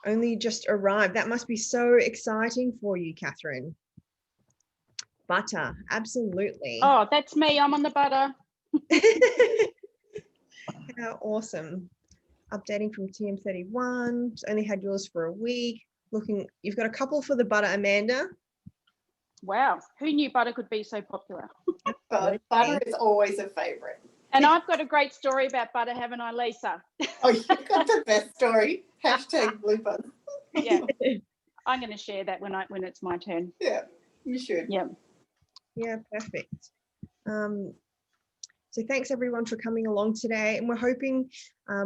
only just arrived. That must be so exciting for you, Catherine. Butter, absolutely. Oh, that's me. I'm on the butter. How awesome. Updating from TM31. Just only had yours for a week. Looking, you've got a couple for the butter, Amanda. Wow, who knew butter could be so popular? Butter is always a favourite. And I've got a great story about butter, haven't I, Lisa? Oh, you've got the best story. Hashtag bloopers. Yeah, I'm going to share that when it's my turn. Yeah, you should. Yeah. Yeah, perfect. So thanks everyone for coming along today, and we're hoping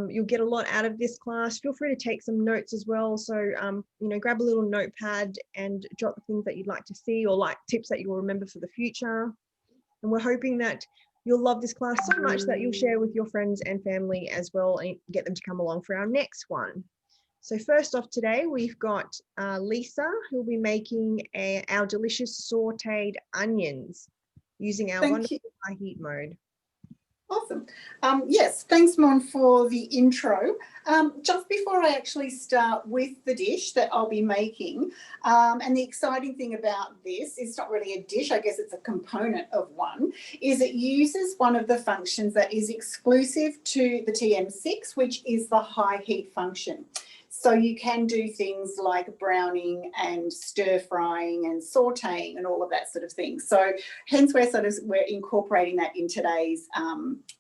you'll get a lot out of this class. Feel free to take some notes as well. So, you know, grab a little notepad and jot the things that you'd like to see or like tips that you'll remember for the future. And we're hoping that you'll love this class so much that you'll share with your friends and family as well and get them to come along for our next one. So first off today, we've got Lisa, who'll be making our delicious sautéed onions using our wonderful high heat mode. Awesome. Yes, thanks, Mon, for the intro. Just before I actually start with the dish that I'll be making, and the exciting thing about this is not really a dish, I guess it's a component of one, is it uses one of the functions that is exclusive to the TM6, which is the high heat function. So you can do things like browning and stir frying and sauteing and all of that sort of thing. So hence we're incorporating that in today's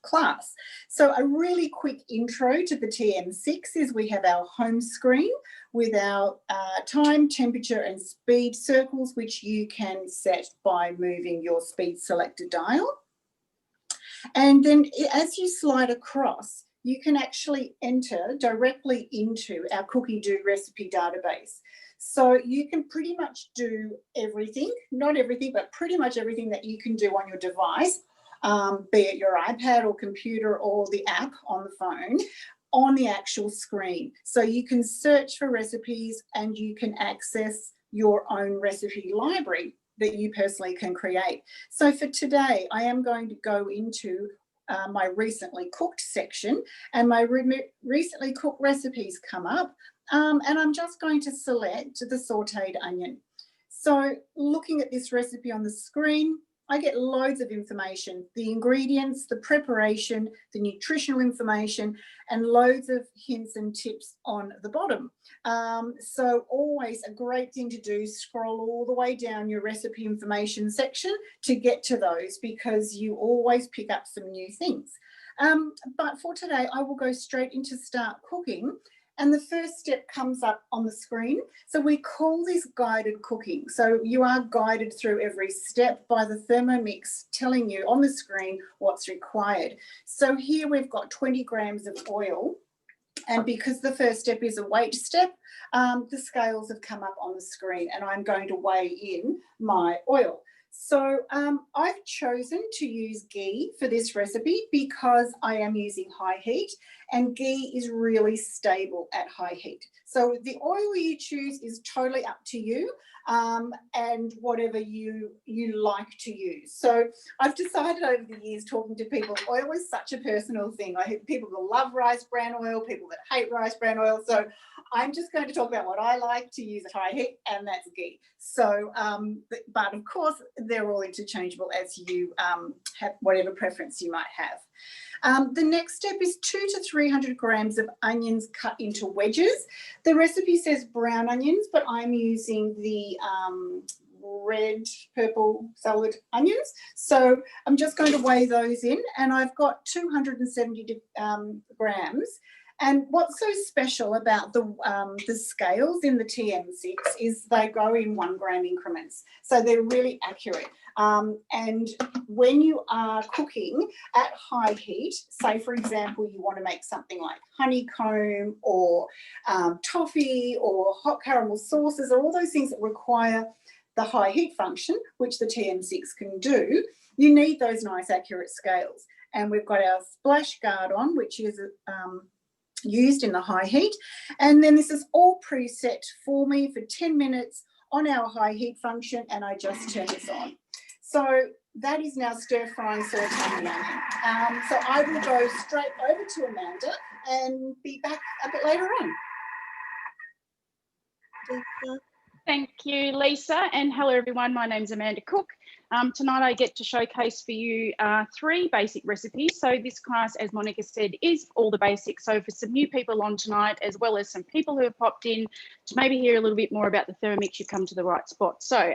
class. So a really quick intro to the TM6 is we have our home screen with our time, temperature and speed circles, which you can set by moving your speed selector dial. And then as you slide across, you can actually enter directly into our Cookie Do recipe database. So you can pretty much do everything, not everything, but pretty much everything that you can do on your device, be it your iPad or computer or the app on the phone, on the actual screen. So you can search for recipes and you can access your own recipe library that you personally can create. So for today, I am going to go into my recently cooked section, and my recently cooked recipes come up, and I'm just going to select the sautéed onion. So looking at this recipe on the screen, I get loads of information, the ingredients, the preparation, the nutritional information, and loads of hints and tips on the bottom. So always a great thing to do, scroll all the way down your recipe information section to get to those, because you always pick up some new things. But for today, I will go straight into start cooking. And the first step comes up on the screen. So we call this guided cooking. So you are guided through every step by the Thermomix telling you on the screen what's required. So here we've got 20 grams of oil. And because the first step is a weight step, the scales have come up on the screen and I'm going to weigh in my oil. So I've chosen to use ghee for this recipe because I am using high heat, and ghee is really stable at high heat. So the oil you choose is totally up to you, and whatever you like to use. So I've decided over the years, talking to people, oil is such a personal thing. I have people that love rice bran oil, people that hate rice bran oil. So I'm just going to talk about what I like to use at high heat, and that's ghee. So, but of course, they're all interchangeable as you have whatever preference you might have. The next step is 200 to 300 grams of onions cut into wedges. The recipe says brown onions, but I'm using the red, purple salad onions. So I'm just going to weigh those in, and I've got 270 grams. And what's so special about the scales in the TM6 is they go in 1 gram increments. So they're really accurate. And when you are cooking at high heat, say for example, you want to make something like honeycomb or toffee or hot caramel sauces, or all those things that require the high heat function, which the TM6 can do, you need those nice accurate scales. And we've got our splash guard on, which is used in the high heat, and then this is all preset for me for 10 minutes on our high heat function, and I just turn this on. So that is now stir frying, sauteing the onion. So I will go straight over to Amanda and be back a bit later on. Lisa. Thank you, Lisa, and hello everyone. My name's Amanda Cook. Tonight I get to showcase for you 3 basic recipes. So this class, as Monica said, is all the basics. So for some new people on tonight, as well as some people who have popped in to maybe hear a little bit more about the Thermomix, you've come to the right spot. So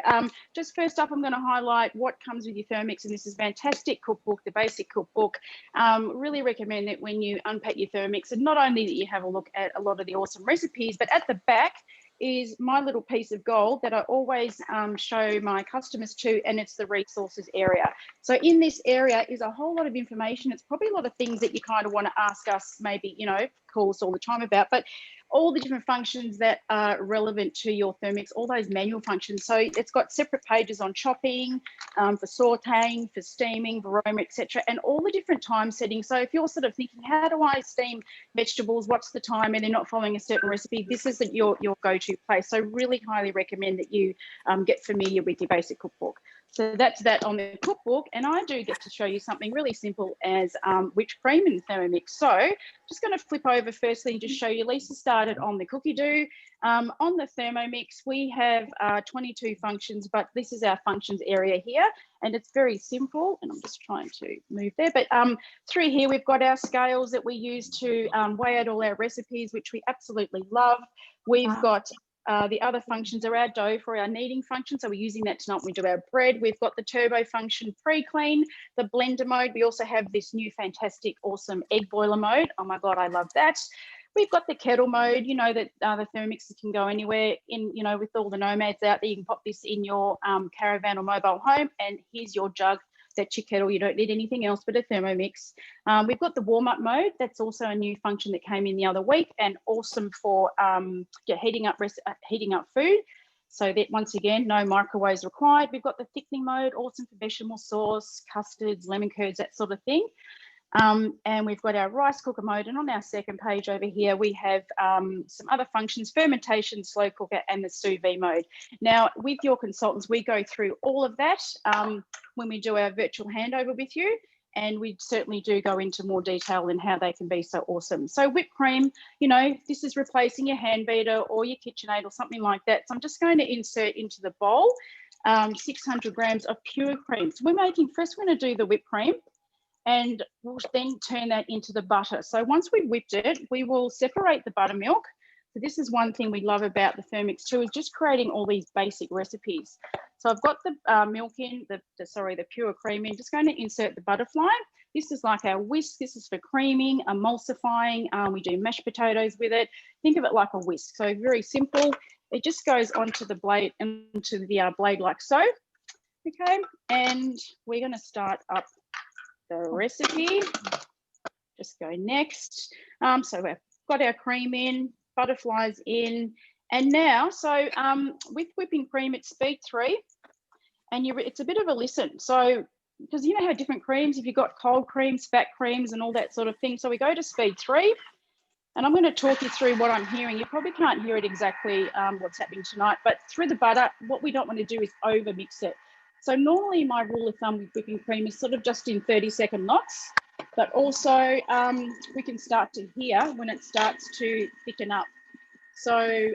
just first up, I'm going to highlight what comes with your Thermomix, and this is a fantastic cookbook, the basic cookbook. Really recommend it when you unpack your Thermomix, and not only that you have a look at a lot of the awesome recipes, but at the back is my little piece of gold that I always show my customers to, and it's the resources area. So in this area is a whole lot of information. It's probably a lot of things that you kind of want to ask us, maybe, you know, call us all the time about, but all the different functions that are relevant to your Thermomix, all those manual functions. So it's got separate pages on chopping, for sauteing, for steaming, for aroma, etc., and all the different time settings. So if you're sort of thinking, how do I steam vegetables? What's the time? And they're not following a certain recipe, this is your go-to place. So really highly recommend that you get familiar with your basic cookbook. So that's that on the cookbook, and I do get to show you something really simple as whipped cream in Thermomix. So just going to flip over firstly and just show you. Lisa started on the cookie dough. On the Thermomix, we have 22 functions, but this is our functions area here, and it's very simple. And I'm just trying to move there. But through here, we've got our scales that we use to weigh out all our recipes, which we absolutely love. We've got the other functions are our dough for our kneading function. So we're using that tonight when we do our bread. We've got the turbo function pre-clean, the blender mode. We also have this new fantastic, awesome egg boiler mode. Oh my God, I love that. We've got the kettle mode, you know, that the Thermomixes can go anywhere in, you know, with all the nomads out there, you can pop this in your caravan or mobile home, and here's your jug. That's your kettle. You don't need anything else but a Thermomix. We've got the warm-up mode. That's also a new function that came in the other week, and awesome for heating up food. So that, once again, no microwaves required. We've got the thickening mode, awesome for bechamel sauce, custards, lemon curds, that sort of thing. And we've got our rice cooker mode, and on our second page over here we have some other functions: fermentation, slow cooker, and the sous vide mode. Now with your consultants we go through all of that when we do our virtual handover with you, and we certainly do go into more detail in how they can be so awesome. So whipped cream, you know, this is replacing your hand beater or your KitchenAid or something like that. So I'm just going to insert into the bowl 600 grams of pure cream. So we're making first, we're going to do the whipped cream, and we'll then turn that into the butter. So once we've whipped it, we will separate the buttermilk. So this is one thing we love about the Thermomix too, is just creating all these basic recipes. So I've got the milk in, the pure cream in, just going to insert the butterfly. This is like our whisk. This is for creaming, emulsifying. We do mashed potatoes with it. Think of it like a whisk. So very simple. It just goes onto the blade, into the blade like so. Okay, and we're going to start up the recipe. Just go next. So we've got our cream in, butterflies in, and now, so with whipping cream, it's speed 3, and it's a bit of a listen. So, because you know how different creams, if you've got cold creams, fat creams, and all that sort of thing. So we go to speed 3, and I'm going to talk you through what I'm hearing. You probably can't hear it exactly what's happening tonight, but through the butter, what we don't want to do is over mix it. So normally my rule of thumb with whipping cream is sort of just in 30-second knots, but also we can start to hear when it starts to thicken up. So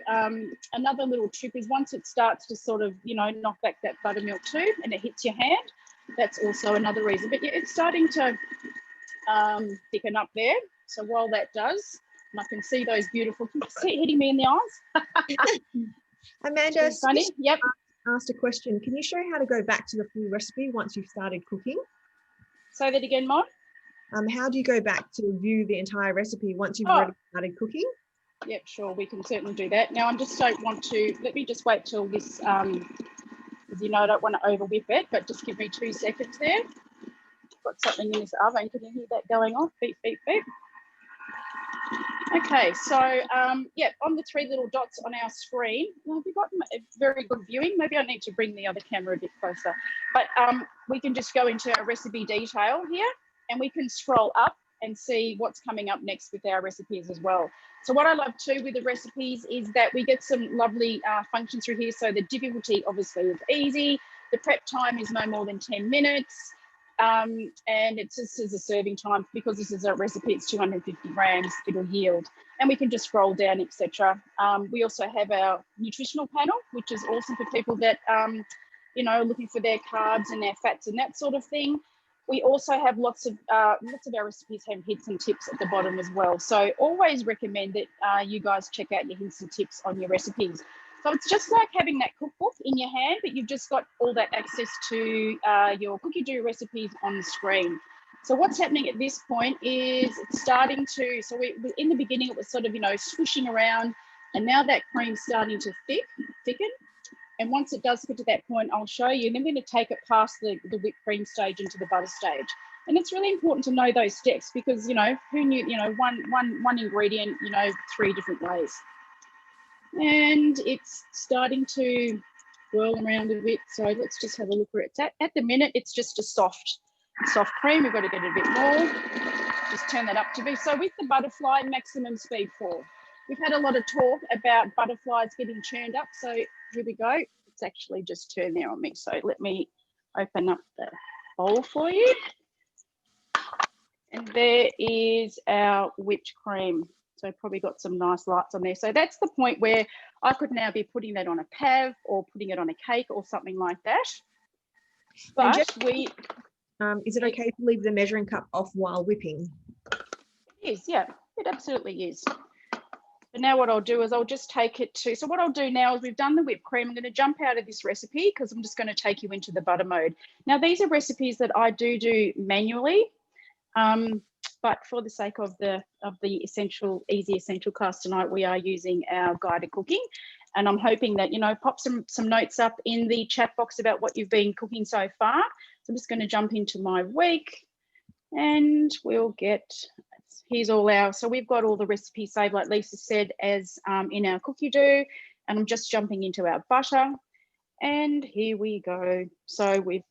another little trick is once it starts to sort of, you know, knock back that buttermilk too, and it hits your hand, that's also another reason. But yeah, it's starting to thicken up there. So while that does, and I can see those beautiful, can you see it hitting me in the eyes? Amanda, funny. Yep. Asked a question. Can you show how to go back to the full recipe once you've started cooking? Say that again, Mon. How do you go back to view the entire recipe once you've already started cooking? Yep, sure, we can certainly do that. Now, I just don't want to, let me just wait till this, because you know I don't want to over whip it, but just give me 2 seconds there. Got something in this oven. Can you hear that going off? Beep, beep, beep. Okay, so yeah, on the 3 little dots on our screen, well, have you got a very good viewing? Maybe I need to bring the other camera a bit closer. But we can just go into our recipe detail here, and we can scroll up and see what's coming up next with our recipes as well. So what I love too with the recipes is that we get some lovely functions through here. So the difficulty obviously is easy. The prep time is no more than 10 minutes. and it's just as a serving time, because this is a recipe, it's 250 grams, it'll yield. And we can just scroll down, etc. We also have our nutritional panel, which is awesome for people that, you know, looking for their carbs and their fats and that sort of thing. We also have lots of our recipes have hints and tips at the bottom as well. So always recommend that you guys check out your hints and tips on your recipes. So it's just like having that cookbook in your hand, but you've just got all that access to your cookie dough recipes on the screen. So what's happening at this point is it's starting to, so in the beginning it was sort of, you know, swooshing around, and now that cream's starting to thicken. And once it does get to that point, I'll show you, and then we're going to take it past the whipped cream stage into the butter stage. And it's really important to know those steps, because, you know, who knew, you know, one ingredient, you know, 3 different ways. And it's starting to whirl around a bit. So let's just have a look where it's at. At the minute, it's just a soft cream. We've got to get it a bit more. Just turn that up to be. So with the butterfly, maximum speed 4. We've had a lot of talk about butterflies getting churned up. So here we go. It's actually just turned there on me. So let me open up the bowl for you. And there is our whipped cream. So probably got some nice lights on there. So that's the point where I could now be putting that on a pav or putting it on a cake or something like that. But is it okay to leave the measuring cup off while whipping? It is, yeah, it absolutely is. But now what I'll do is I'll just take it to, so what I'll do now is we've done the whipped cream. I'm going to jump out of this recipe because I'm just going to take you into the butter mode. Now, these are recipes that I do manually, but for the sake of the easy essential class tonight, we are using our guided cooking. And I'm hoping that, you know, pop some notes up in the chat box about what you've been cooking so far. So I'm just going to jump into my week, and we'll get, here's all our, so we've got all the recipes saved, like Lisa said, as in our cookie dough, and I'm just jumping into our butter, and here we go. So we've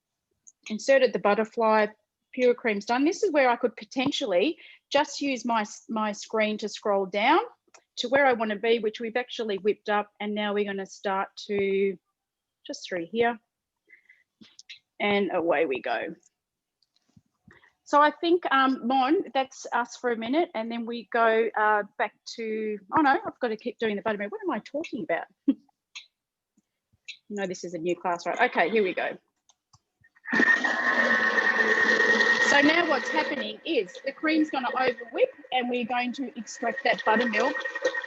inserted the butterfly, pure cream's done. This is where I could potentially just use my screen to scroll down to where I want to be, which we've actually whipped up, and now we're going to start to just through here, and away we go. So I think, Mon, that's us for a minute, and then we go back to, oh no, I've got to keep doing the buttermilk. What am I talking about? No, this is a new class, right? Okay, here we go. So now what's happening is the cream's going to over whip, and we're going to extract that buttermilk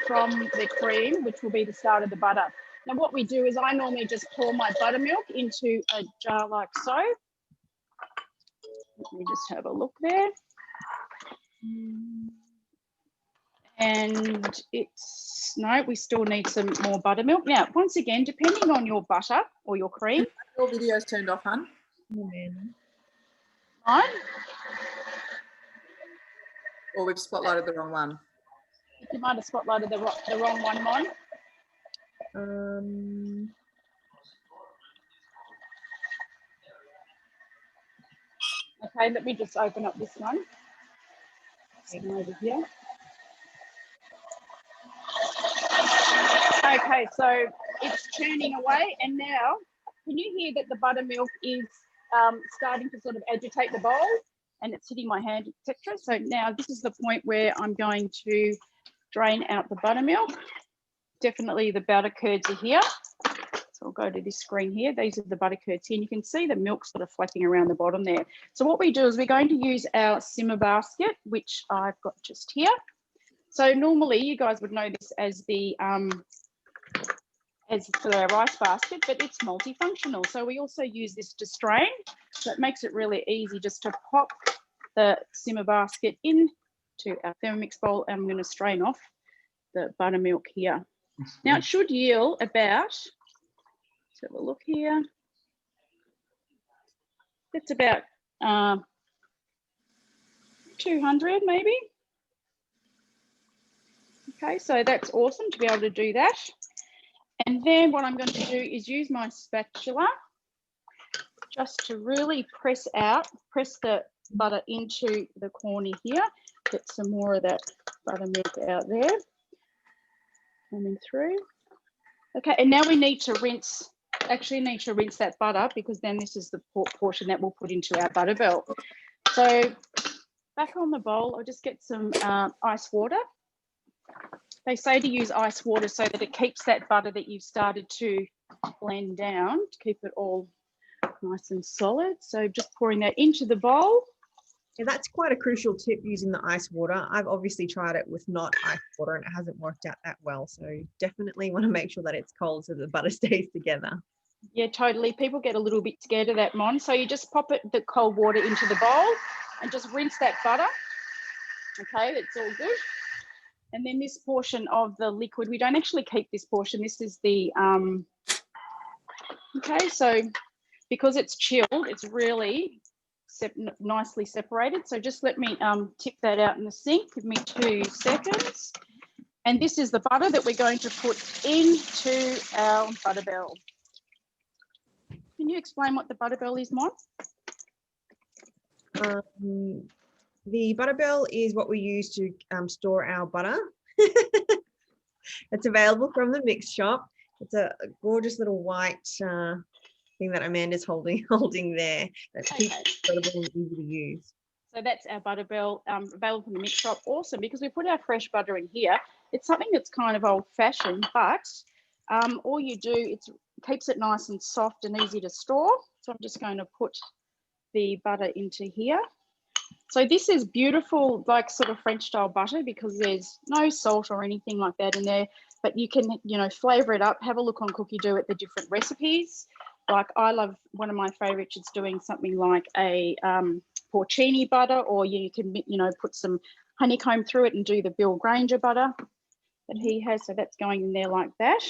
from the cream, which will be the start of the butter. Now what we do is I normally just pour my buttermilk into a jar like so. Let me just have a look there. And it's, no, we still need some more buttermilk. Now, once again, depending on your butter or your cream. Your video's turned off, hun. Oh, man. Right? Or we've spotlighted the wrong one. You might have spotlighted the wrong one, Mon. Okay, let me just open up this one. Over here. Okay, so it's churning away, and now can you hear that the buttermilk is starting to sort of agitate the bowl, and it's hitting my hand, etc. So now this is the point where I'm going to drain out the buttermilk. Definitely the butter curds are here. So I'll go to this screen here. These are the butter curds here, and you can see the milk sort of flapping around the bottom there. So what we do is we're going to use our simmer basket, which I've got just here. So normally you guys would know this as the as for our rice basket, but it's multifunctional. So we also use this to strain. So it makes it really easy just to pop the simmer basket into our Thermomix bowl, and I'm going to strain off the buttermilk here. Now it should yield about, let's have a look here. It's about 200 maybe. Okay, so that's awesome to be able to do that. And then what I'm going to do is use my spatula just to really press the butter into the corner here. Get some more of that buttermilk out there coming through. Okay, and now we need to rinse actually need to rinse that butter because then this is the portion that we'll put into our butterbell. So back on the bowl, I'll just get some ice water. They say to use ice water so that it keeps that butter that you've started to blend down, to keep it all nice and solid. So just pouring that into the bowl. Yeah, that's quite a crucial tip, using the ice water. I've obviously tried it with not ice water and it hasn't worked out that well. So definitely want to make sure that it's cold so the butter stays together. Yeah, totally. People get a little bit scared of that, Mon. So you just pop the cold water into the bowl and just rinse that butter. Okay, that's all good. And then this portion of the liquid, we don't actually keep this portion. This is the, okay, so because it's chilled, it's really nicely separated. So just let me tip that out in the sink. Give me 2 seconds. And this is the butter that we're going to put into our butterbell. Can you explain what the butterbell is, Mon? The butterbell is what we use to store our butter. It's available from the mix shop. It's a gorgeous little white thing that Amanda's holding there. That's incredible and easy to use. So that's our butterbell, available from the mix shop. Awesome, because we put our fresh butter in here. It's something that's kind of old-fashioned, but all you do, it keeps it nice and soft and easy to store. So I'm just going to put the butter into here. So this is beautiful, like sort of French style butter, because there's no salt or anything like that in there, but you can, you know, flavor it up. Have a look on Cookie Do at the different recipes. Like I love, one of my favorites is doing something like a porcini butter, or you can, you know, put some honeycomb through it and do the Bill Granger butter that he has. So that's going in there like that.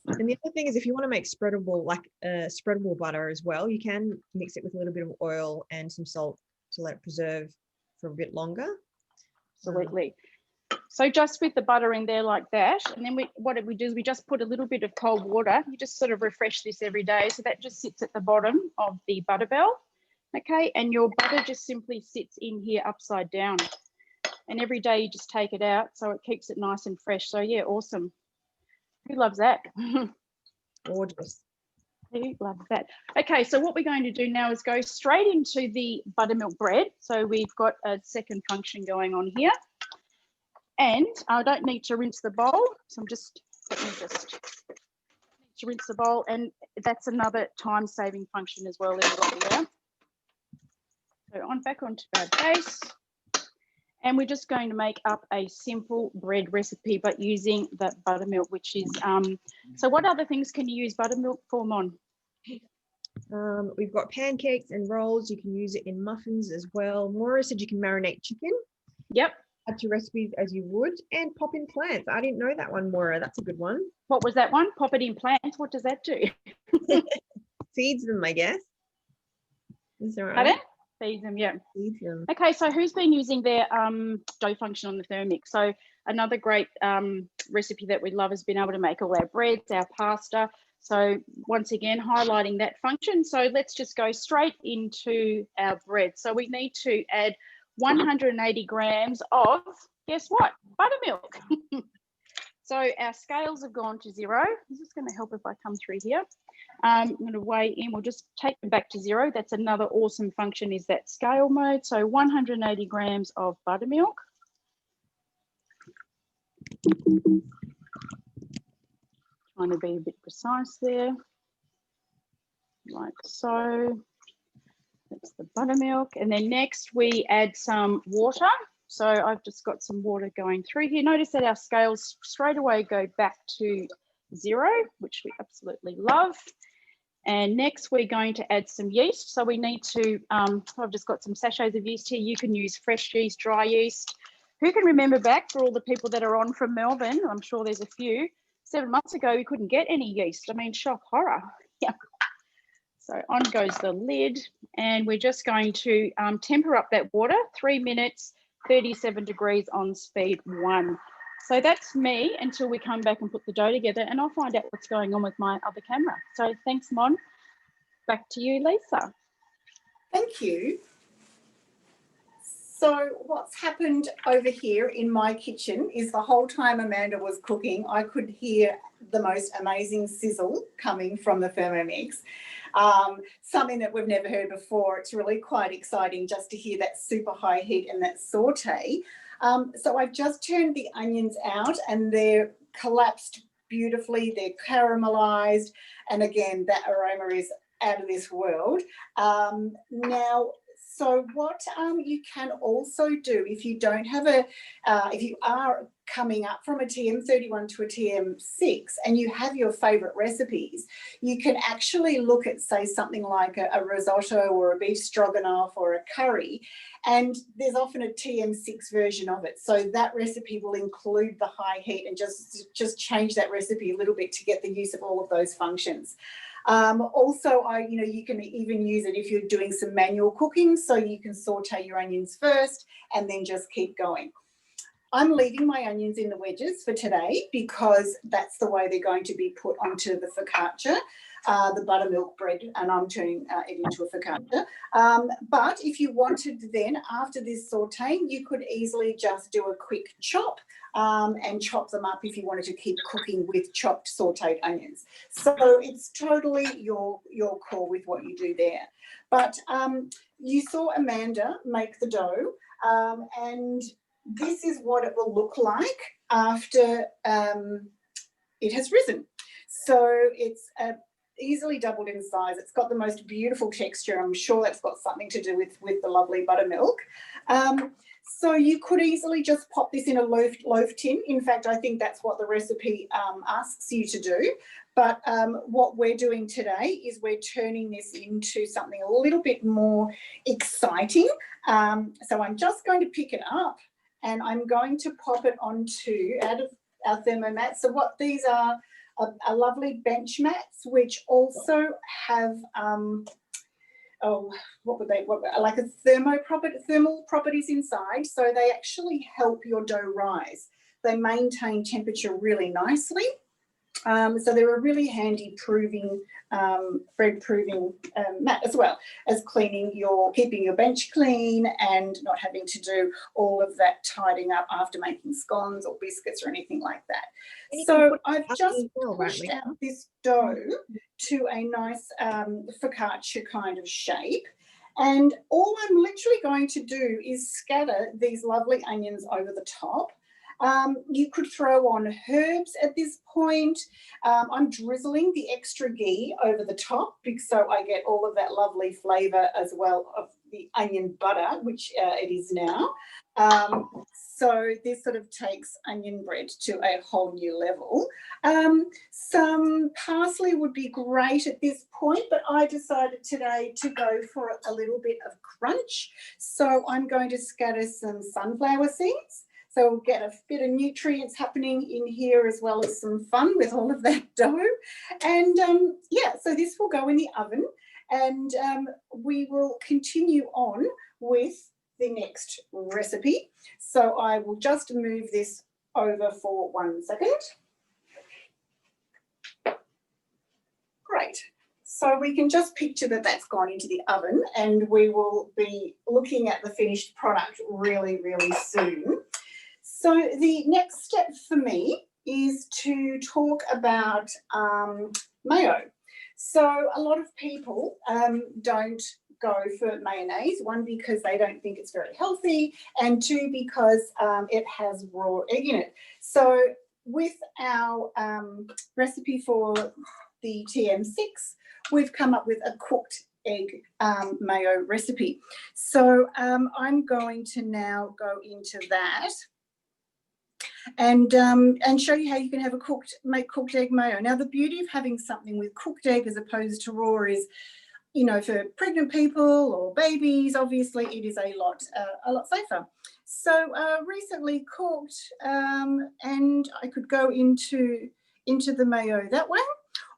And the other thing is, if you want to make spreadable, like spreadable butter as well, you can mix it with a little bit of oil and some salt to let it preserve for a bit longer. Absolutely. So just with the butter in there like that, and then what we do is we just put a little bit of cold water. You just sort of refresh this every day. So that just sits at the bottom of the butterbell. Okay, and your butter just simply sits in here upside down. And every day you just take it out, so it keeps it nice and fresh. So yeah, awesome. Who loves that? Gorgeous. Who loves that? Okay, so what we're going to do now is go straight into the buttermilk bread. So we've got a second function going on here. And I don't need to rinse the bowl. So let me just rinse the bowl. And that's another time-saving function as well. So back onto our base. And we're just going to make up a simple bread recipe, but using the buttermilk, which is, so what other things can you use buttermilk for, Mon? We've got pancakes and rolls. You can use it in muffins as well. Maura said you can marinate chicken. Yep. Add to recipes as you would, and pop in plants. I didn't know that one, Maura. That's a good one. What was that one? Pop it in plants. What does that do? Feeds them, I guess. Is that right? Pardon? Feeds them, yeah. Feeds them. Okay, so who's been using their dough function on the Thermomix? So another great recipe that we love is being able to make all our breads, our pasta. So once again, highlighting that function. So let's just go straight into our bread. So we need to add 180 grams of, guess what? Buttermilk. So our scales have gone to 0. This is going to help if I come through here. I'm going to weigh in. We'll just take them back to 0. That's another awesome function, is that scale mode. So 180 grams of buttermilk. Trying to be a bit precise there. Like so. That's the buttermilk. And then next we add some water. So I've just got some water going through here. Notice that our scales straight away go back to 0, which we absolutely love. And next we're going to add some yeast. So we need to, I've just got some sachets of yeast here. You can use fresh yeast, dry yeast. Who can remember back, for all the people that are on from Melbourne, I'm sure there's a few, 7 months ago we couldn't get any yeast. I mean, shock, horror. Yeah. So on goes the lid, and we're just going to temper up that water, 3 minutes, 37 degrees on speed 1. So that's me until we come back and put the dough together, and I'll find out what's going on with my other camera. So thanks, Mon. Back to you, Lisa. Thank you. So what's happened over here in my kitchen is the whole time Amanda was cooking, I could hear the most amazing sizzle coming from the Thermomix. Something that we've never heard before. It's really quite exciting just to hear that super high heat and that saute. So I've just turned the onions out and they're collapsed beautifully. They're caramelized. And again, that aroma is out of this world. Now, so what you can also do if you don't have if you are coming up from a TM31 to a TM6 and you have your favourite recipes, you can actually look at, say, something like a risotto or a beef stroganoff or a curry, and there's often a TM6 version of it. So that recipe will include the high heat and just change that recipe a little bit to get the use of all of those functions. Also, you can even use it if you're doing some manual cooking, so you can saute your onions first and then just keep going. I'm leaving my onions in the wedges for today because that's the way they're going to be put onto the focaccia, the buttermilk bread, and I'm turning it into a focaccia. But if you wanted then, after this sauteing, you could easily just do a quick chop and chop them up if you wanted to keep cooking with chopped sauteed onions. So it's totally your call with what you do there. But you saw Amanda make the dough, and this is what it will look like after it has risen. So it's easily doubled in size. It's got the most beautiful texture. I'm sure that's got something to do with the lovely buttermilk. So you could easily just pop this in a loaf tin. In fact, I think that's what the recipe asks you to do. But what we're doing today is we're turning this into something a little bit more exciting. So I'm just going to pick it up and I'm going to pop it onto out of our thermomat. So what these are lovely bench mats, which also have like a thermal properties inside. So they actually help your dough rise. They maintain temperature really nicely. So they're a really handy bread proving mat, as well as keeping your bench clean and not having to do all of that tidying up after making scones or biscuits or anything like that. So I've just pushed out this dough to a nice focaccia kind of shape. And all I'm literally going to do is scatter these lovely onions over the top. You could throw on herbs at this point. I'm drizzling the extra ghee over the top so I get all of that lovely flavour as well of the onion butter, which it is now. So this sort of takes onion bread to a whole new level. Some parsley would be great at this point, but I decided today to go for a little bit of crunch. So I'm going to scatter some sunflower seeds. So we'll get a bit of nutrients happening in here as well as some fun with all of that dough. And yeah, so this will go in the oven and we will continue on with the next recipe. So I will just move this over for 1 second. Great. So we can just picture that that's gone into the oven and we will be looking at the finished product really, really soon. So the next step for me is to talk about mayo. So a lot of people don't go for mayonnaise, one because they don't think it's very healthy, and two because it has raw egg in it. So with our recipe for the TM6, we've come up with a cooked egg mayo recipe. So I'm going to now go into that and show you how you can have make cooked egg mayo. Now, the beauty of having something with cooked egg as opposed to raw is, you know, for pregnant people or babies, obviously it is a lot safer. So recently cooked, and I could go into the mayo that way.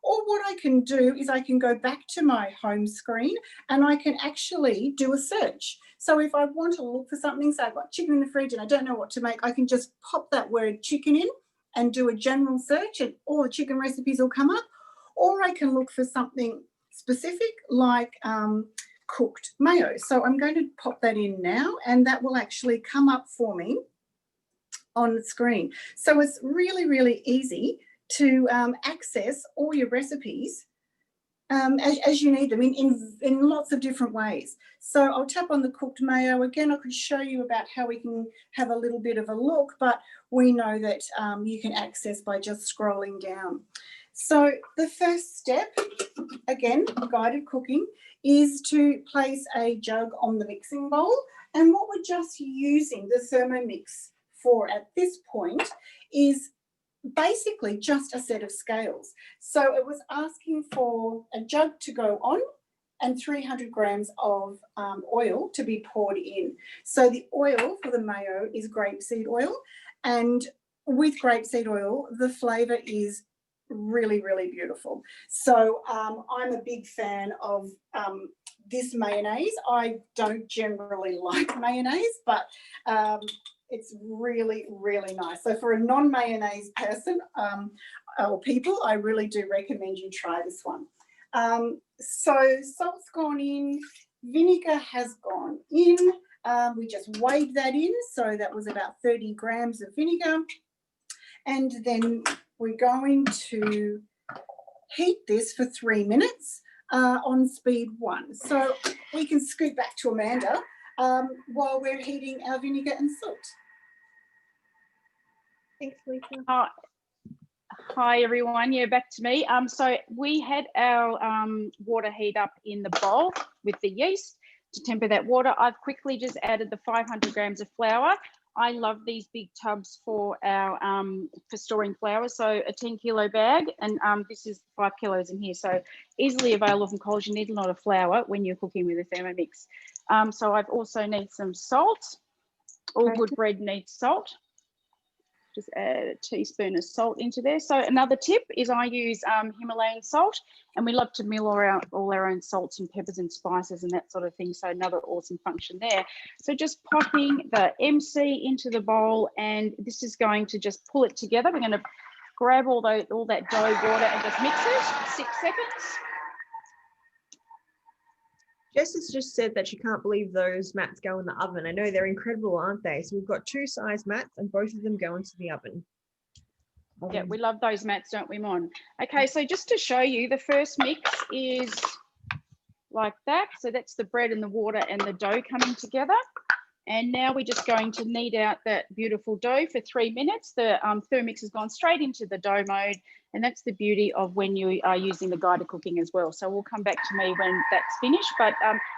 Or what I can do is I can go back to my home screen and I can actually do a search. So if I want to look for something, say I've got chicken in the fridge and I don't know what to make, I can just pop that word chicken in and do a general search and all the chicken recipes will come up. Or I can look for something specific like cooked mayo. So I'm going to pop that in now and that will actually come up for me on the screen. So it's really, really easy to access all your recipes as you need them in lots of different ways. So I'll tap on the cooked mayo. Again, I could show you about how we can have a little bit of a look, but we know that you can access by just scrolling down. So the first step, again, guided cooking, is to place a jug on the mixing bowl. And what we're just using the Thermomix for at this point is basically just a set of scales. So it was asking for a jug to go on and 300 grams of oil to be poured in. So the oil for the mayo is grapeseed oil, and with grapeseed oil, the flavour is really, really beautiful. So I'm a big fan of this mayonnaise. I don't generally like mayonnaise, but it's really, really nice. So for a non-mayonnaise person or people, I really do recommend you try this one. So salt's gone in, vinegar has gone in. We just weighed that in. So that was about 30 grams of vinegar. And then we're going to heat this for 3 minutes on speed 1. So we can scoot back to Amanda while we're heating our vinegar and salt. Thanks, Lisa. Hi everyone, yeah, back to me. So we had our water heat up in the bowl with the yeast to temper that water. I've quickly just added the 500 grams of flour. I love these big tubs for our for storing flour. So a 10 kilo bag, and this is 5 kilos in here. So easily available from Coles. You need a lot of flour when you're cooking with a Thermomix. So I've also need some salt. All good bread needs salt. Just add a teaspoon of salt into there. So another tip is I use Himalayan salt, and we love to mill all our own salts and peppers and spices and that sort of thing. So another awesome function there. So just popping the MC into the bowl, and this is going to just pull it together. We're going to grab all that dough water and just mix it. 6 seconds. Jess has just said that she can't believe those mats go in the oven. I know they're incredible, aren't they? So we've got 2 size mats and both of them go into the oven. Yeah, we love those mats, don't we, Mon? Okay, so just to show you, the first mix is like that. So that's the bread and the water and the dough coming together. And now we're just going to knead out that beautiful dough for 3 minutes. The Thermomix has gone straight into the dough mode, and that's the beauty of when you are using the guided cooking as well. So we'll come back to me when that's finished. But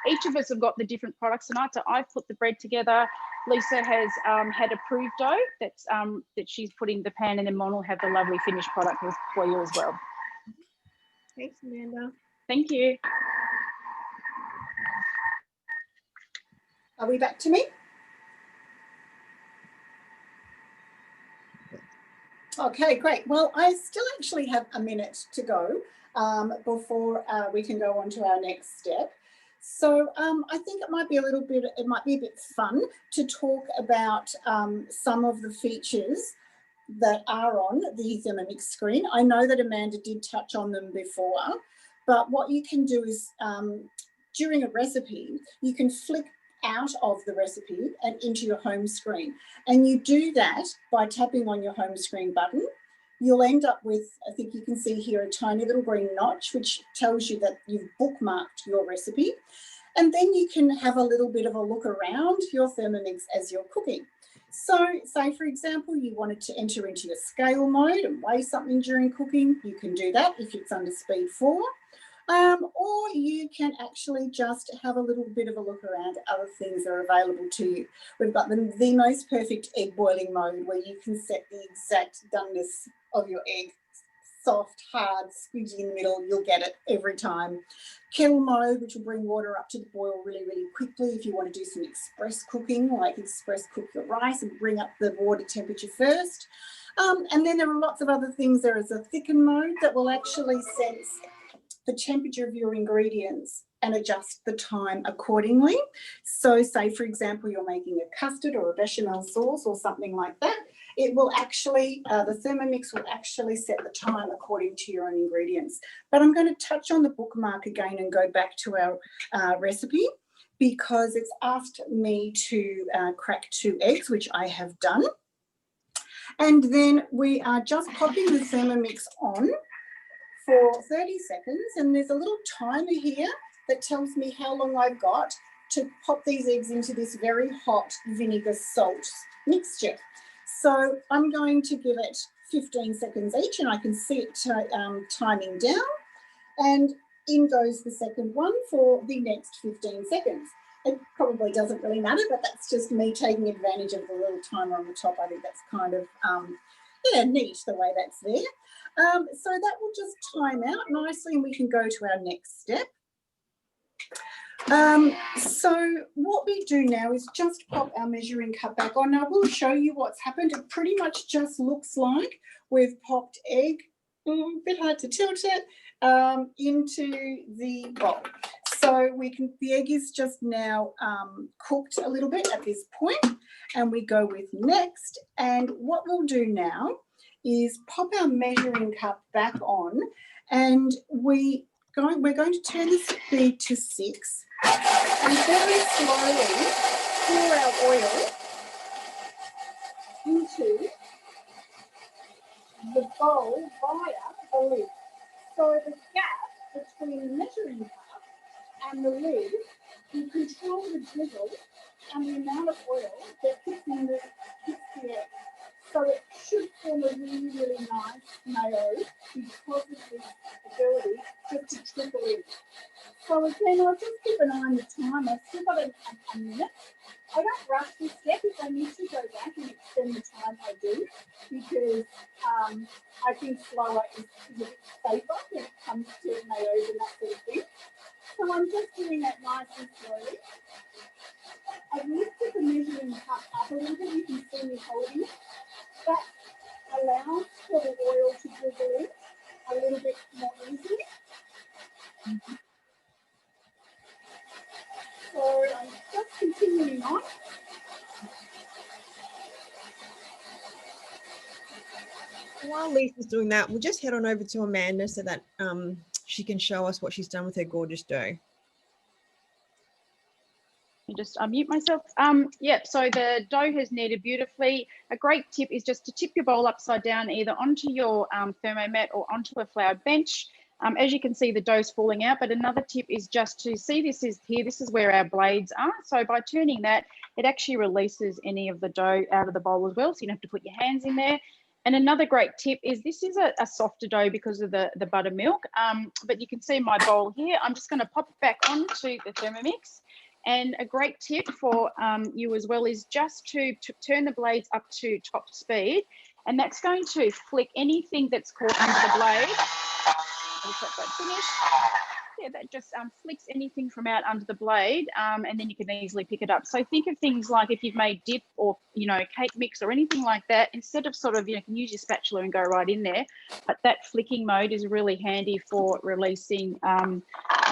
each of us have got the different products tonight. So I've put the bread together. Lisa has had approved dough that's that she's put in the pan, and then Mon will have the lovely finished product for you as well. Thanks, Amanda. Thank you. Are we back to me? Okay, great. Well, I still actually have a minute to go before we can go on to our next step. So I think it might be a bit fun to talk about some of the features that are on the Thermomix screen. I know that Amanda did touch on them before, but what you can do is during a recipe, you can flick out of the recipe and into your home screen. And you do that by tapping on your home screen button. You'll end up with, I think you can see here, a tiny little green notch, which tells you that you've bookmarked your recipe. And then you can have a little bit of a look around your Thermomix as you're cooking. So say, for example, you wanted to enter into your scale mode and weigh something during cooking. You can do that if it's under speed 4. Or you can actually just have a little bit of a look around at other things that are available to you. We've got the most perfect egg boiling mode, where you can set the exact doneness of your egg. Soft, hard, squidgy in the middle, you'll get it every time. Kettle mode, which will bring water up to the boil really, really quickly if you want to do some express cooking, like express cook your rice and bring up the water temperature first. And then there are lots of other things. There is a thicken mode that will actually sense the temperature of your ingredients and adjust the time accordingly. So say, for example, you're making a custard or a bechamel sauce or something like that, it will actually, the Thermomix will actually set the time according to your own ingredients. But I'm going to touch on the bookmark again and go back to our recipe, because it's asked me to crack 2 eggs, which I have done. And then we are just popping the Thermomix on for 30 seconds. And there's a little timer here that tells me how long I've got to pop these eggs into this very hot vinegar salt mixture. So I'm going to give it 15 seconds each, and I can see it timing down. And in goes the second one for the next 15 seconds. It probably doesn't really matter, but that's just me taking advantage of the little timer on the top. I think that's kind of, yeah, neat the way that's there. So that will just time out nicely, and we can go to our next step. So what we do now is just pop our measuring cup back on. Now, we'll show you what's happened. It pretty much just looks like we've popped egg, a bit hard to tilt it, into the bowl. So the egg is just now cooked a little bit at this point, and we go with next. And what we'll do now is pop our measuring cup back on, and we're going to turn the speed to 6, and very slowly pour our oil into the bowl via the lid. So the gap between the measuring cup and the lid, you control the drizzle and the amount of oil that hits the egg. So it should form a really, really nice mayo because of this ability just to trickle in. So again, I'll just keep an eye on the time. I've still got a minute. I don't rush this step. If I need to go back and extend the time, I do, because I think slower is a bit safer when it comes to mayos and that sort of thing. So I'm just doing that nice and slowly. I've lifted the measuring cup up a little bit. You can see me holding it. That allows for the oil to drizzle in a little bit more easily. So I'm just continuing on. While Lisa's doing that, we'll just head on over to Amanda so that she can show us what she's done with her gorgeous dough. Just unmute myself. Yep, so the dough has kneaded beautifully. A great tip is just to tip your bowl upside down, either onto your thermomat or onto a flour bench. As you can see, the dough's falling out, but another tip is just to see, this is where our blades are. So by turning that, it actually releases any of the dough out of the bowl as well, so you don't have to put your hands in there. And another great tip is this is a softer dough because of the buttermilk, but you can see my bowl here. I'm just going to pop it back onto the Thermomix. And a great tip for you as well is just to turn the blades up to top speed, and that's going to flick anything that's caught under the blade. I'll just let that finish. Yeah, that just flicks anything from out under the blade, and then you can easily pick it up. So think of things like if you've made dip or, cake mix or anything like that, instead of sort of, you can use your spatula and go right in there, but that flicking mode is really handy for releasing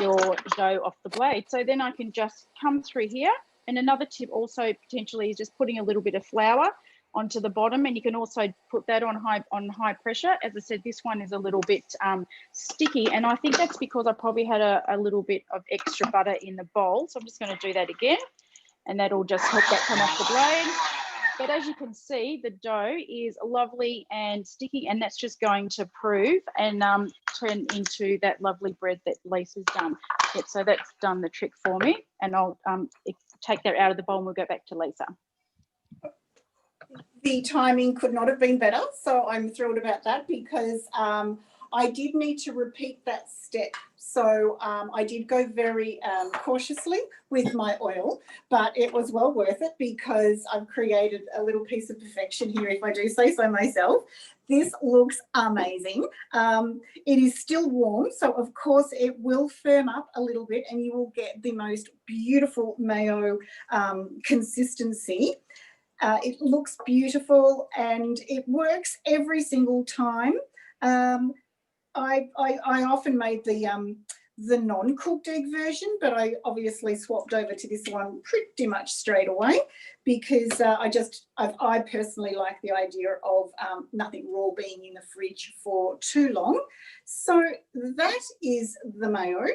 your dough off the blade. So then I can just come through here. And another tip also potentially is just putting a little bit of flour onto the bottom, and you can also put that on high pressure. As I said, this one is a little bit sticky, and I think that's because I probably had a little bit of extra butter in the bowl. So I'm just going to do that again, and that'll just help that come off the blade. But as you can see, the dough is lovely and sticky, and that's just going to prove and turn into that lovely bread that Lisa's done. Yep, so that's done the trick for me, and I'll take that out of the bowl and we'll go back to Lisa. The timing could not have been better, so I'm thrilled about that, because I did need to repeat that step. So I did go very cautiously with my oil, but it was well worth it because I've created a little piece of perfection here, if I do say so myself. This looks amazing. It is still warm, so of course it will firm up a little bit and you will get the most beautiful mayo consistency. It looks beautiful and it works every single time. I often made the non-cooked egg version, but I obviously swapped over to this one pretty much straight away because I personally like the idea of nothing raw being in the fridge for too long. So that is the mayo,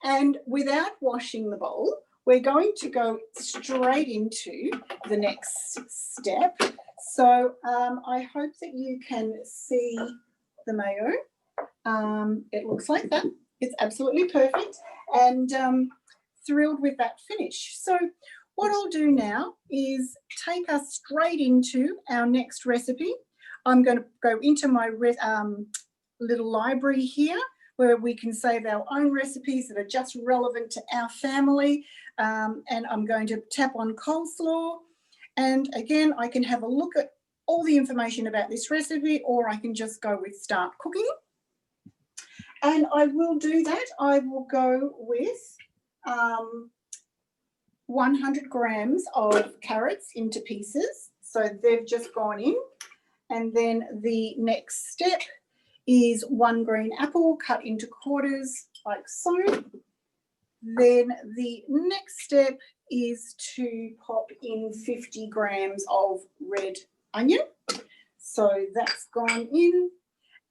and without washing the bowl, we're going to go straight into the next step. So I hope that you can see the mayo. It looks like that. It's absolutely perfect, and thrilled with that finish. So what I'll do now is take us straight into our next recipe. I'm going to go into my little library here where we can save our own recipes that are just relevant to our family. And I'm going to tap on Coleslaw. And again, I can have a look at all the information about this recipe, or I can just go with start cooking. And I will do that. I will go with 100 grams of carrots into pieces. So they've just gone in. And then the next step is 1 green apple cut into quarters like so. Then the next step is to pop in 50 grams of red onion. So that's gone in.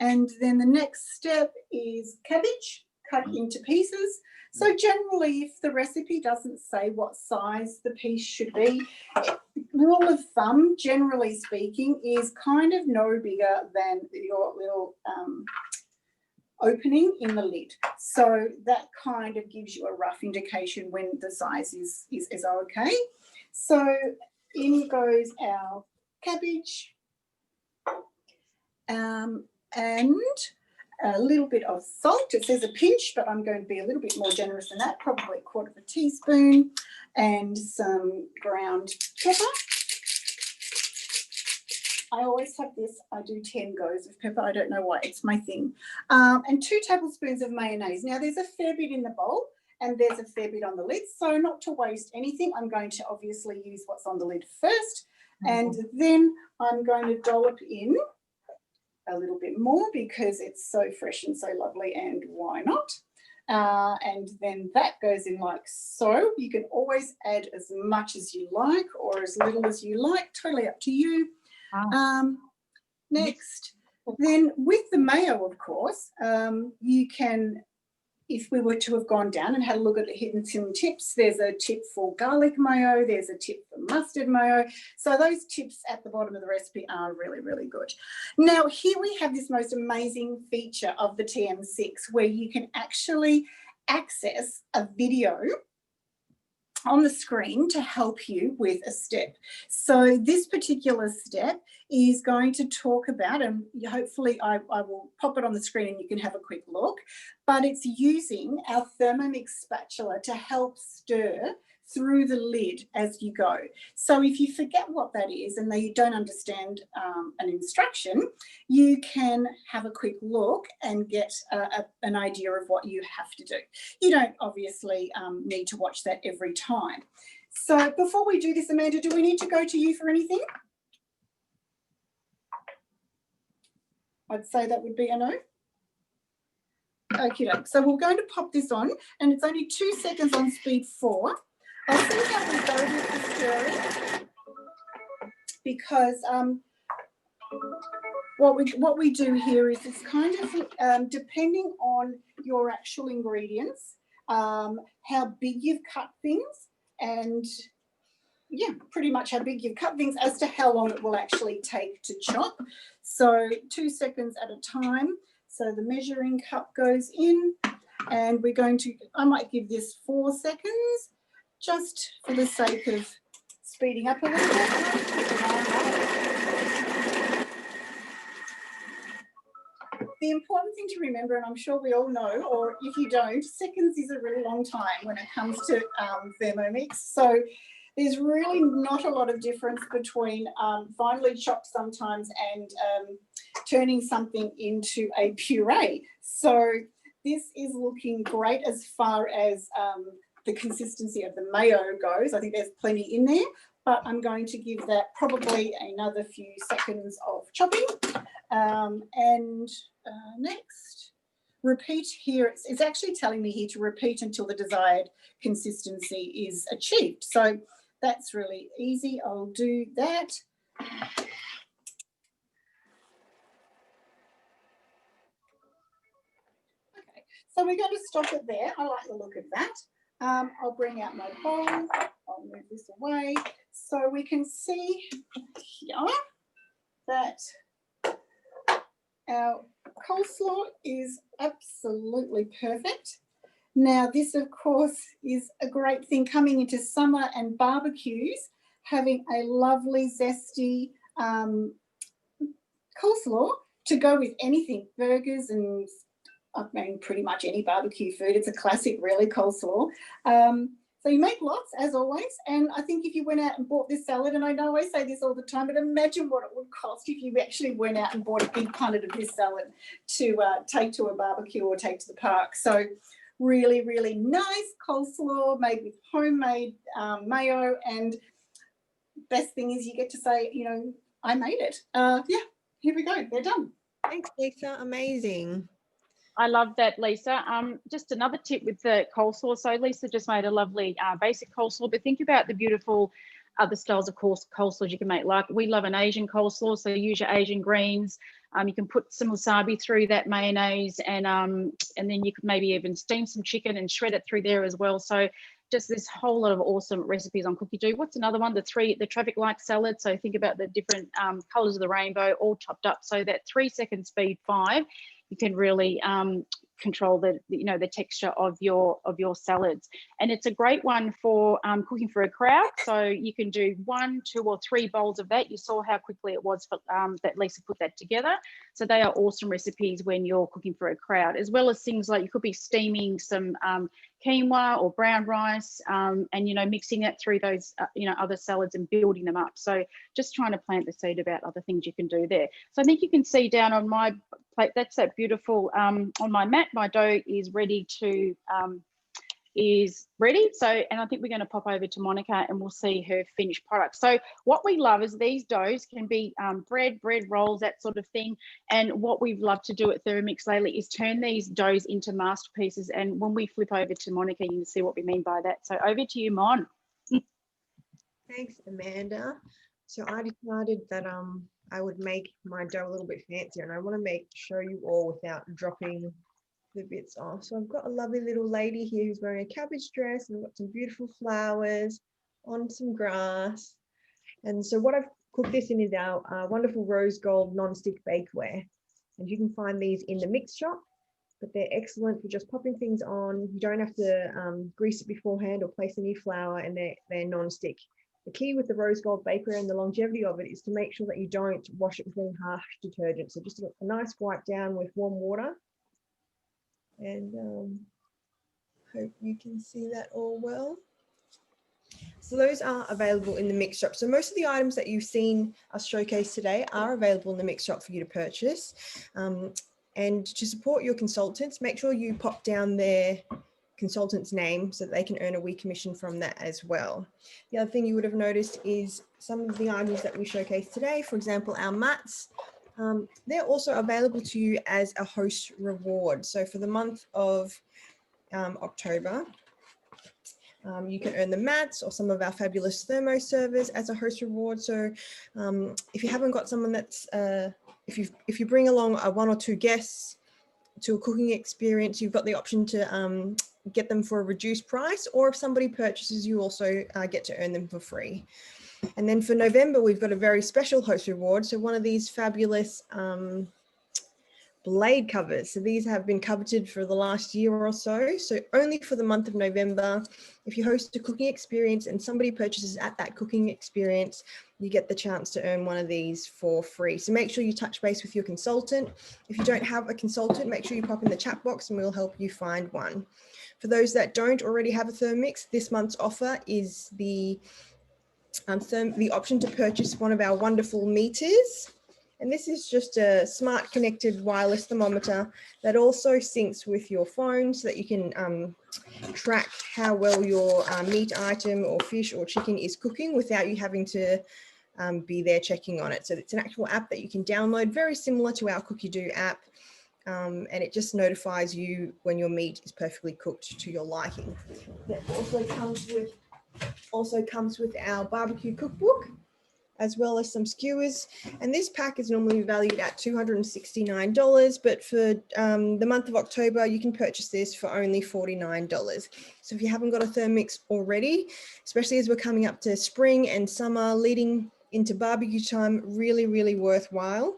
And then the next step is cabbage cut into pieces. So generally, if the recipe doesn't say what size the piece should be, rule of thumb, generally speaking, is kind of no bigger than your little opening in the lid. So that kind of gives you a rough indication when the size is okay. So in goes our cabbage and a little bit of salt. It says a pinch, but I'm going to be a little bit more generous than that, probably 1/4 teaspoon, and some ground pepper. I always have this. I do 10 goes of pepper. I don't know why. It's my thing. And 2 tablespoons of mayonnaise. Now, there's a fair bit in the bowl and there's a fair bit on the lid. So not to waste anything, I'm going to obviously use what's on the lid first. And then I'm going to dollop in a little bit more because it's so fresh and so lovely, and why not? And then that goes in like so. You can always add as much as you like or as little as you like, totally up to you. Next, then with the mayo, of course, you can, if we were to have gone down and had a look at the hidden some tips, there's a tip for garlic mayo, there's a tip for mustard mayo. So those tips at the bottom of the recipe are really, really good. Now, here we have this most amazing feature of the TM6 where you can actually access a video on the screen to help you with a step. So this particular step is going to talk about, and hopefully I will pop it on the screen and you can have a quick look, but it's using our Thermomix spatula to help stir through the lid as you go. So if you forget what that is and you don't understand an instruction, you can have a quick look and get an idea of what you have to do. You don't obviously need to watch that every time. So before we do this, Amanda, do we need to go to you for anything? I'd say that would be a no. Okay, so we're going to pop this on, and it's only 2 seconds on speed 4. I'll see how we go with the stirring, because what we do here is it's kind of depending on your actual ingredients, how big you've cut things, and yeah, pretty much how big you've cut things as to how long it will actually take to chop. So 2 seconds at a time. So the measuring cup goes in, and we're going to, I might give this 4 seconds just for the sake of speeding up a little bit. The important thing to remember, and I'm sure we all know, or if you don't, seconds is a really long time when it comes to Thermomix. So there's really not a lot of difference between finely chopped sometimes and turning something into a puree. So this is looking great as far as the consistency of the mayo goes. I think there's plenty in there, but I'm going to give that probably another few seconds of chopping. Next, repeat here. It's actually telling me here to repeat until the desired consistency is achieved. So that's really easy. I'll do that. Okay, so we're going to stop it there. I like the look of that. I'll bring out my bowl. I'll move this away so we can see here that our coleslaw is absolutely perfect. Now, this, of course, is a great thing coming into summer and barbecues, having a lovely, zesty coleslaw to go with anything, burgers and, I mean, pretty much any barbecue food. It's a classic, really, coleslaw. So you make lots, as always, and I think if you went out and bought this salad, and I know I say this all the time, but imagine what it would cost if you actually went out and bought a big punnet of this salad to take to a barbecue or take to the park. So really, really nice coleslaw made with homemade mayo, and best thing is you get to say, you know, I made it. Yeah, here we go. They're done. Thanks, Lisa. Amazing. I love that, Lisa. Just another tip with the coleslaw. So Lisa just made a lovely basic coleslaw, but think about the beautiful other styles of coleslaws you can make. Like, we love an Asian coleslaw, so use your Asian greens. You can put some wasabi through that mayonnaise, and then you could maybe even steam some chicken and shred it through there as well. So just this whole lot of awesome recipes on Cookie Do. What's another one? The traffic light salad. So think about the different colors of the rainbow all chopped up. So that 3-second speed 5, you can really control the texture of your salads. And it's a great one for cooking for a crowd. So you can do 1, 2 or 3 bowls of that. You saw how quickly it was for, that Lisa put that together. So they are awesome recipes when you're cooking for a crowd, as well as things like you could be steaming some quinoa or brown rice, and mixing that through those other salads and building them up. So just trying to plant the seed about other things you can do there. So I think you can see down on my plate, that's that beautiful on my mat. My dough is ready to So, and I think we're going to pop over to Monica and we'll see her finished product. So what we love is these doughs can be bread rolls, that sort of thing. And what we've loved to do at Thermomix lately is turn these doughs into masterpieces. And when we flip over to Monica, you can see what we mean by that. So over to you, Mon. Thanks, Amanda. So I decided that I would make my dough a little bit fancier, and I want to show you all without dropping the bits off. So I've got a lovely little lady here who's wearing a cabbage dress, and I've got some beautiful flowers on some grass. And so what I've cooked this in is our wonderful rose gold non-stick bakeware, and you can find these in the mix shop, but they're excellent for just popping things on. You don't have to grease it beforehand or place any flour, and they're non-stick. The key with the rose gold bakeware and the longevity of it is to make sure that you don't wash it with any harsh detergent. So just a nice wipe down with warm water. And hope you can see that all well. So those are available in the mix shop. So most of the items that you've seen us showcase today are available in the mix shop for you to purchase. And to support your consultants, make sure you pop down their consultant's name so that they can earn a wee commission from that as well. The other thing you would have noticed is some of the items that we showcase today, for example, our mats, they're also available to you as a host reward. So for the month of October, you can earn the mats or some of our fabulous thermo servers as a host reward. So if you haven't got someone that's, if you bring along 1 or 2 guests to a cooking experience, you've got the option to get them for a reduced price, or if somebody purchases, you also get to earn them for free. And then for November, we've got a very special host reward. So one of these fabulous blade covers. So these have been coveted for the last year or so. So only for the month of November, if you host a cooking experience and somebody purchases at that cooking experience, you get the chance to earn one of these for free. So make sure you touch base with your consultant. If you don't have a consultant, make sure you pop in the chat box and we'll help you find one. For those that don't already have a Thermomix, this month's offer is the option to purchase one of our wonderful meters. And this is just a smart connected wireless thermometer that also syncs with your phone so that you can track how well your meat item or fish or chicken is cooking without you having to be there checking on it. So it's an actual app that you can download, very similar to our Cookie Do app. And it just notifies you when your meat is perfectly cooked to your liking. That also comes with our barbecue cookbook. as well as some skewers. And this pack is normally valued at $269, but for the month of October, you can purchase this for only $49. So if you haven't got a Thermomix already, especially as we're coming up to spring and summer leading into barbecue time, really, really worthwhile.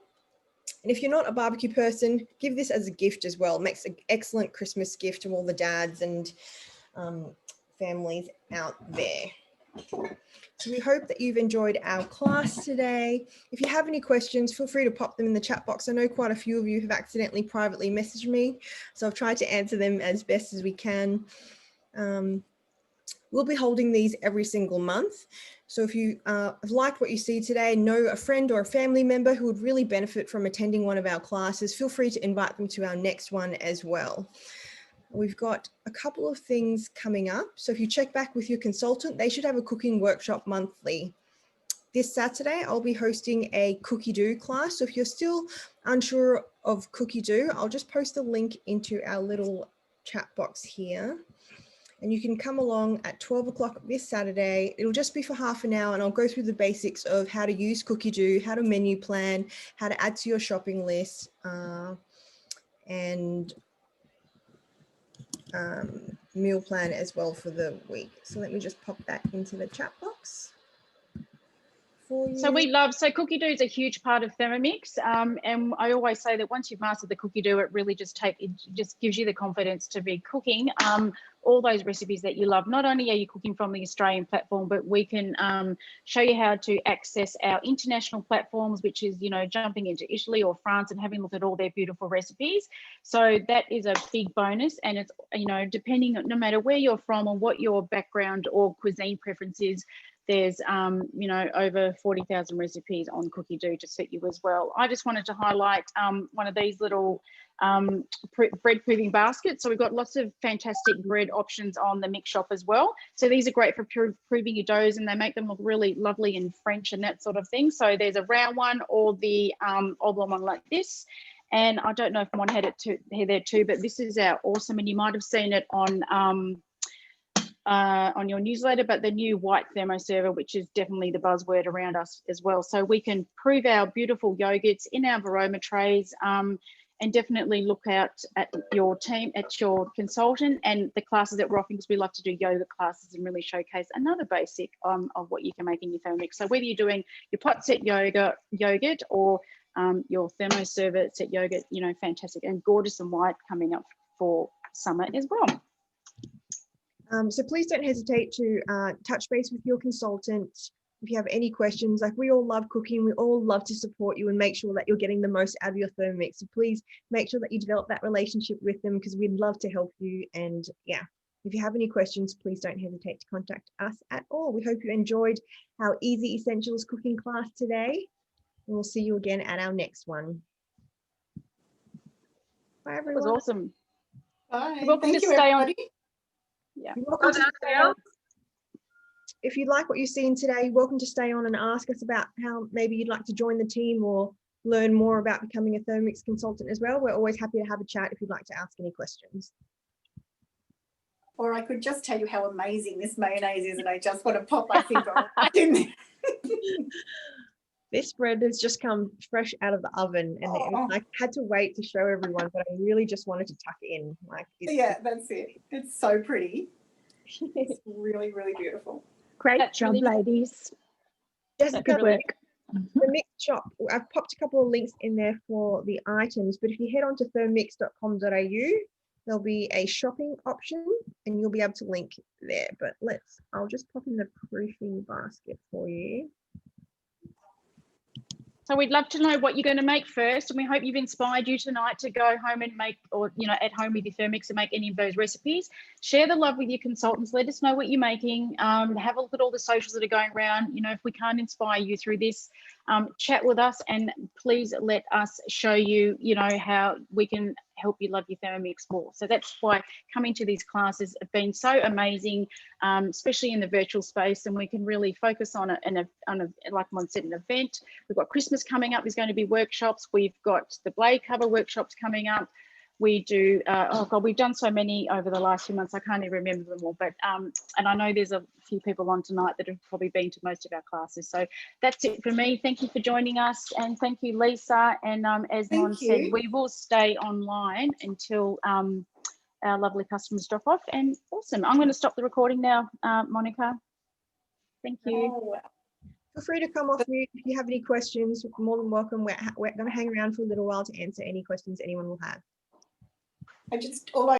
And if you're not a barbecue person, give this as a gift as well. It makes an excellent Christmas gift to all the dads and families out there. So we hope that you've enjoyed our class today. If you have any questions, feel free to pop them in the chat box. I know quite a few of you have accidentally privately messaged me, so I've tried to answer them as best as we can. We'll be holding these every single month. So if you have liked what you see today, know a friend or a family member who would really benefit from attending one of our classes, feel free to invite them to our next one as well. We've got a couple of things coming up. So if you check back with your consultant, they should have a cooking workshop monthly. This Saturday, I'll be hosting a cookie dough class. So if you're still unsure of cookie dough, I'll just post a link into our little chat box here. And you can come along at 12 o'clock this Saturday. It'll just be for half an hour and I'll go through the basics of how to use cookie dough, how to menu plan, how to add to your shopping list, and meal plan as well for the week. So let me just pop that into the chat box for you. So cookie dough is a huge part of Thermomix, and I always say that once you've mastered the cookie dough, it really just gives you the confidence to be cooking all those recipes that you love. Not only are you cooking from the Australian platform, but we can show you how to access our international platforms, which is, you know, jumping into Italy or France and having a look at all their beautiful recipes. So that is a big bonus, and it's, you know, depending on, no matter where you're from or what your background or cuisine preference is, there's, you know, over 40,000 recipes on cookie dough to suit you as well. I just wanted to highlight one of these little bread proving baskets. So we've got lots of fantastic bread options on the mix shop as well. So these are great for proving your doughs, and they make them look really lovely and French and that sort of thing. So there's a round one or the oblong one like this. And I don't know if one had it here there too, but this is our awesome, and you might have seen it on your newsletter, but the new white thermoserver, which is definitely the buzzword around us as well. So we can prove our beautiful yogurts in our Varoma trays, and definitely look out at your team, at your consultant, and the classes that we're offering, because we love to do yoga classes and really showcase another basic of what you can make in your Thermomix. So whether you're doing your pot set yogurt or your thermoserver set yogurt, you know, fantastic, and gorgeous and white coming up for summer as well. So please don't hesitate to touch base with your consultant if you have any questions. Like, we all love cooking, we all love to support you and make sure that you're getting the most out of your Thermomix. So please make sure that you develop that relationship with them, because we'd love to help you. And yeah, if you have any questions, please don't hesitate to contact us at all. We hope you enjoyed our Easy Essentials cooking class today, and we'll see you again at our next one. Bye everyone. That was awesome. Bye. You're welcome Thank to you, stay everybody. on. Yeah. You're welcome to stay on. If you like what you've seen today, you're welcome to stay on and ask us about how maybe you'd like to join the team or learn more about becoming a Thermomix consultant as well. We're always happy to have a chat if you'd like to ask any questions. Or I could just tell you how amazing this mayonnaise is, and I just want to pop my finger right in there. This bread has just come fresh out of the oven, and I had to wait to show everyone, but I really just wanted to tuck it in. Yeah, that's it. It's so pretty. It's really, really beautiful. Great job, really ladies. Jessica, really the mix shop, I've popped a couple of links in there for the items, but if you head on to thermomix.com.au, there'll be a shopping option and you'll be able to link there. But I'll just pop in the proofing basket for you. So we'd love to know what you're going to make first, and we hope you've inspired you tonight to go home and make, or, you know, at home with your Thermomix and make any of those recipes. Share the love with your consultants. Let us know what you're making. Have a look at all the socials that are going around. You know, if we can't inspire you through this, chat with us, and please let us show you, you know, how we can help you love your Thermomix more. So that's why coming to these classes have been so amazing, especially in the virtual space, and we can really focus on it like Mon said, an event. We've got Christmas coming up. There's going to be workshops. We've got the blade cover workshops coming up. We do, oh God, we've done so many over the last few months, I can't even remember them all, but, and I know there's a few people on tonight that have probably been to most of our classes. So that's it for me. Thank you for joining us, and thank you, Lisa. And as Mon said, we will stay online until our lovely customers drop off. And awesome. I'm going to stop the recording now, Monica. Thank you. Oh, wow. Feel free to come off mute if you have any questions. More than welcome. We're going to hang around for a little while to answer any questions anyone will have. all I